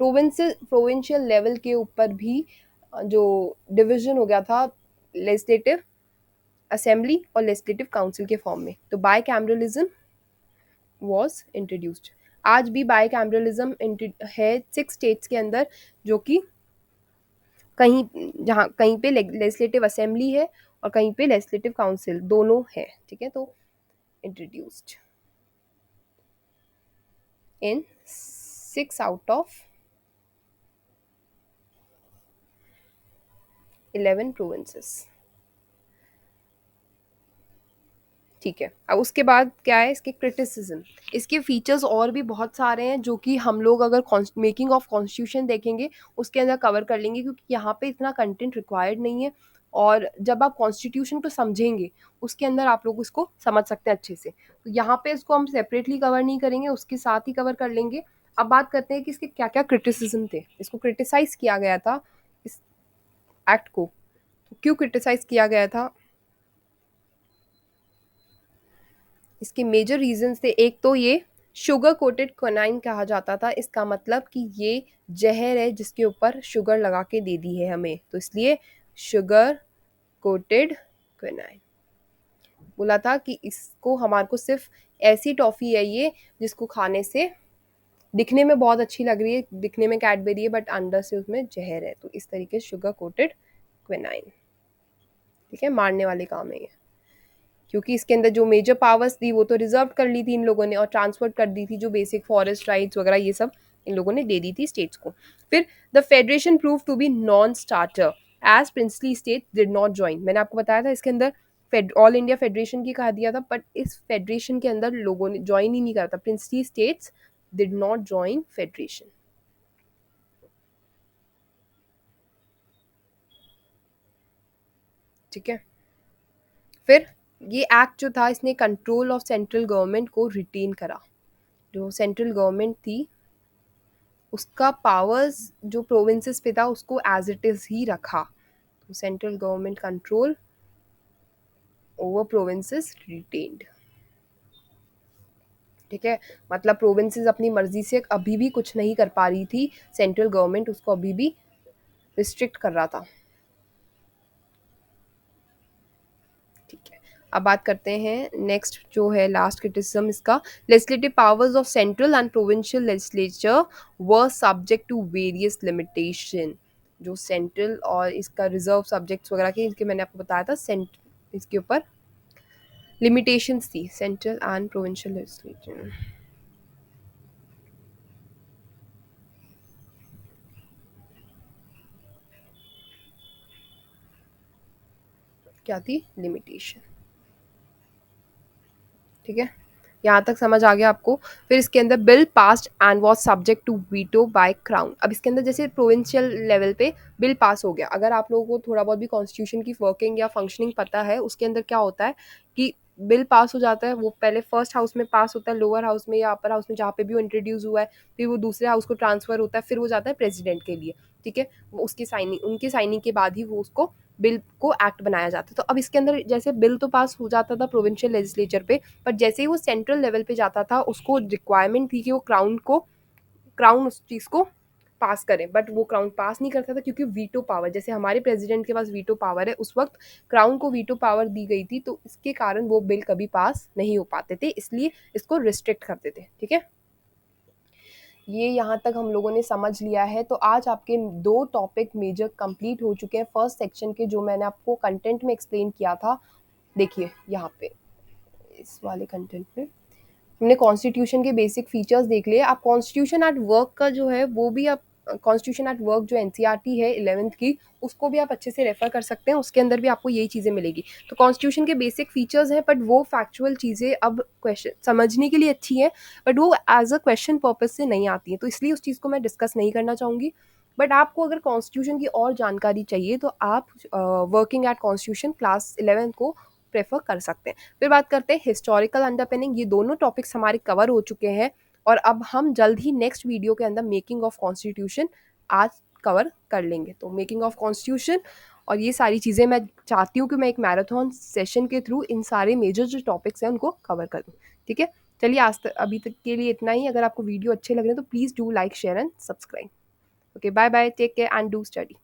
प्रोविंशियल लेवल के ऊपर भी जो डिवीजन हो गया था लेजिस्लेटिव असेंबली और लेजिस्लेटिव काउंसिल के फॉर्म में, तो बायकैमरलिज्म वाज इंट्रोड्यूस्ड। आज भी बायकैमरलिज्म है 6 स्टेट्स के अंदर, जो कि कहीं जहाँ कहीं पे लेजिस्लेटिव असेंबली है और कहीं पे लेजिस्लेटिव काउंसिल, दोनों है। ठीक है, तो introduced in 6 out of 11 provinces. ठीक है, अब उसके बाद क्या है इसके क्रिटिसिज्म, इसके फीचर्स और भी बहुत सारे हैं जो कि हम लोग अगर मेकिंग ऑफ कॉन्स्टिट्यूशन देखेंगे उसके अंदर कवर कर लेंगे, क्योंकि यहाँ पे इतना कंटेंट रिक्वायर्ड नहीं है, और जब आप कॉन्स्टिट्यूशन को समझेंगे उसके अंदर आप लोग उसको समझ सकते हैं अच्छे से, तो यहाँ पे इसको हम सेपरेटली कवर नहीं करेंगे, उसके साथ ही कवर कर लेंगे। अब बात करते हैं कि इसके क्या क्या क्रिटिसिज्म थे, इसको क्रिटिसाइज किया गया था, इस एक्ट को तो क्यों क्रिटिसाइज किया गया था, इसके मेजर रीजंस थे। एक तो ये शुगर कोटेड क्विनाइन कहा जाता था, इसका मतलब कि ये जहर है जिसके ऊपर शुगर लगा के दे दी है हमें, तो इसलिए शुगर कोटेड क्विनाइन बोला था कि इसको हमारे को सिर्फ ऐसी टॉफ़ी है ये जिसको खाने से दिखने में बहुत अच्छी लग रही है, दिखने में कैडबेरी है बट अंदर से उसमें जहर है, तो इस तरीके से शुगर कोटेड क्विनाइन। ठीक है, मारने वाले काम है ये, क्योंकि इसके अंदर जो मेजर पावर्स थी वो तो रिजर्व कर ली थी इन लोगों ने और ट्रांसफर कर दी थी, जो बेसिक फॉरेस्ट राइट्स वगैरह ये सब इन लोगों ने दे दी थी स्टेट्स को। फिर the federation prove to be non starter as princely state did not join, मैंने आपको बताया था इसके अंदर ऑल इंडिया फेडरेशन की कहा दिया था, बट इस फेडरेशन के अंदर लोगों ने ज्वाइन ही नहीं करा था, princely states did not join federation. ठीक है, फिर ये एक्ट जो था इसने कंट्रोल ऑफ सेंट्रल गवर्नमेंट को रिटेन करा, जो सेंट्रल गवर्नमेंट थी उसका पावर्स जो प्रोविंसेस पे था उसको एज इट इज़ ही रखा, तो central government control over provinces retained. ठीक है, मतलब प्रोविंसेस अपनी मर्जी से अभी भी कुछ नहीं कर पा रही थी, सेंट्रल गवर्नमेंट उसको अभी भी रिस्ट्रिक्ट कर रहा था। ठीक है, अब बात करते हैं नेक्स्ट जो है लास्ट क्रिटिसिज्म इसका, legislative powers of central and provincial legislature were subject to various limitation, जो सेंट्रल और इसका रिजर्व सब्जेक्ट्स वगैरह के इसके मैंने आपको बताया था इसके ऊपर लिमिटेशंस थी, सेंट्रल एंड प्रोविंशियल लेजिस्लेचर क्या थी, लिमिटेशन। ठीक है, यहाँ तक समझ आ गया आपको। फिर इसके अंदर bill passed and was subject to veto by crown, अब इसके अंदर जैसे प्रोविंशियल लेवल पे बिल पास हो गया, अगर आप लोगों को थोड़ा बहुत भी कॉन्स्टिट्यूशन की वर्किंग या फंक्शनिंग पता है, उसके अंदर क्या होता है कि बिल पास हो जाता है, वो पहले फर्स्ट हाउस में पास होता है, लोअर हाउस में या अपर हाउस में जहाँ पे भी वो इंट्रोड्यूस हुआ है, फिर वो दूसरे हाउस को ट्रांसफर होता है, फिर वो जाता है प्रेसिडेंट के लिए। ठीक है, वो उसकी साइनिंग उनकी साइनिंग के बाद ही वो उसको बिल को एक्ट बनाया जाता है। तो अब इसके अंदर जैसे बिल तो पास हो जाता था प्रोविंशियल लेजिस्लेचर पे, पर जैसे ही वो सेंट्रल लेवल पे जाता था उसको रिक्वायरमेंट थी कि वो क्राउन उस चीज़ को पास करे, बट वो क्राउन पास नहीं करता था क्योंकि वीटो पावर, जैसे हमारे प्रेसिडेंट के पास वीटो पावर है, उस वक्त क्राउन को वीटो पावर दी गई थी, तो इसके कारण वो बिल कभी पास नहीं हो पाते थे, इसलिए इसको रिस्ट्रिक्ट करते थे। ठीक है, ये यहाँ तक हम लोगों ने समझ लिया है। तो आज आपके 2 टॉपिक मेजर कंप्लीट हो चुके हैं फर्स्ट सेक्शन के, जो मैंने आपको कंटेंट में एक्सप्लेन किया था। देखिए यहाँ पे इस वाले कंटेंट में हमने कॉन्स्टिट्यूशन के बेसिक फीचर्स देख लिए, आप कॉन्स्टिट्यूशन एट वर्क का जो है वो भी आप कॉन्स्टिट्यूशन एट वर्क जो एनसीईआरटी है 11th की, उसको भी आप अच्छे से रेफर कर सकते हैं, उसके अंदर भी आपको यही चीज़ें मिलेगी। तो कॉन्स्टिट्यूशन के बेसिक फीचर्स हैं, बट वो फैक्चुअल चीज़ें अब क्वेश्चन समझने के लिए अच्छी हैं, बट वो एज अ क्वेश्चन पर्पज से नहीं आती हैं, तो इसलिए उस चीज़ को मैं डिस्कस नहीं करना चाहूँगी। बट आपको अगर कॉन्स्टिट्यूशन की और जानकारी चाहिए तो आप वर्किंग एट कॉन्स्टिट्यूशन क्लास 11 को प्रेफर कर सकते हैं। फिर बात करते हैं हिस्टोरिकल अंडरपिनिंग। ये दोनों टॉपिक्स हमारे कवर हो चुके हैं और अब हम जल्द ही नेक्स्ट वीडियो के अंदर मेकिंग ऑफ कॉन्स्टिट्यूशन आज कवर कर लेंगे। तो मेकिंग ऑफ कॉन्स्टिट्यूशन और ये सारी चीज़ें मैं चाहती हूँ कि मैं एक मैराथन सेशन के थ्रू इन सारे मेजर जो टॉपिक्स हैं उनको कवर करूँ। ठीक है, चलिए आज तक अभी तक के लिए इतना ही। अगर आपको वीडियो अच्छे लग रहे हैं तो please do like share and subscribe. Okay, bye bye, take care and do study.